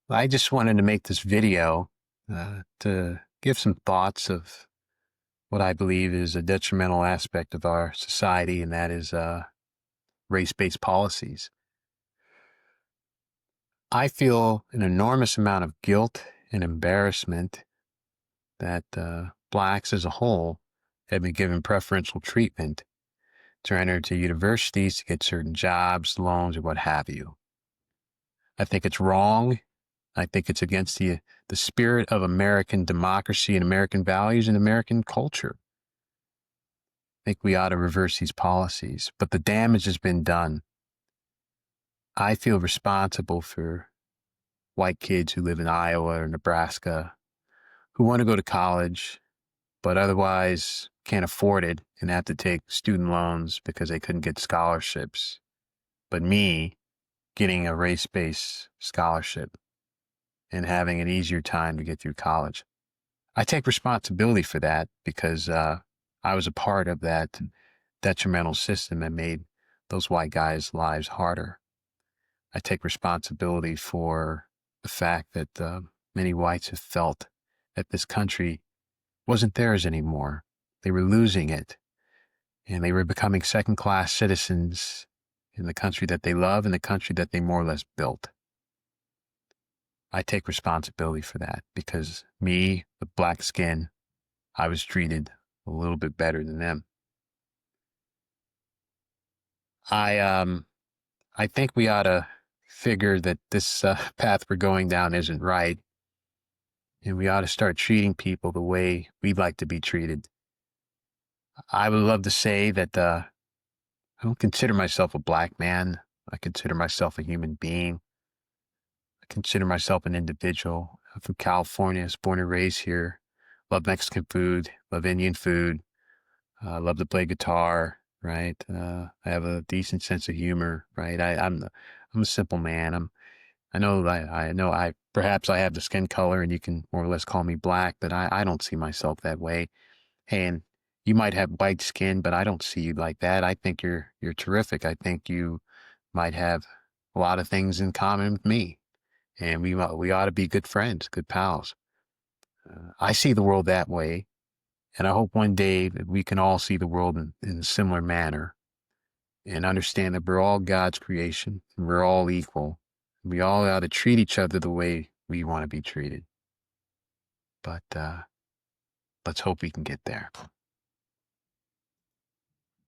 I just wanted to make this video to give some thoughts of what I believe is a detrimental aspect of our society, and that is race-based policies. I feel an enormous amount of guilt and embarrassment that blacks as a whole have been given preferential treatment to enter into universities to get certain jobs, loans, or what have you. I think it's wrong. I think it's against the spirit of American democracy and American values and American culture. I think we ought to reverse these policies, but the damage has been done. I feel responsible for white kids who live in Iowa or Nebraska who want to go to college, but otherwise can't afford it and have to take student loans because they couldn't get scholarships. But me getting a race-based scholarship and having an easier time to get through college. I take responsibility for that because I was a part of that detrimental system that made those white guys' lives harder. I take responsibility for the fact that many whites have felt that this country wasn't theirs anymore. They were losing it, and they were becoming second-class citizens in the country that they love and the country that they more or less built. I take responsibility for that because me, with black skin, I was treated a little bit better than them. I think we ought to figure that this path we're going down isn't right, and we ought to start treating people the way we'd like to be treated. I would love to say that I don't consider myself a black man. I consider myself a human being. I consider myself an individual. I'm from California. I was born and raised here. Love Mexican food. Love Indian food. Love to play guitar. Right. I have a decent sense of humor. Right. I'm a simple man. I know perhaps I have the skin color and you can more or less call me black, but I don't see myself that way. And you might have white skin, but I don't see you like that. I think you're terrific. I think you might have a lot of things in common with me, and we ought to be good friends, good pals. I see the world that way, and I hope one day that we can all see the world in a similar manner and understand that we're all God's creation and we're all equal. We all ought to treat each other the way we want to be treated. But let's hope we can get there.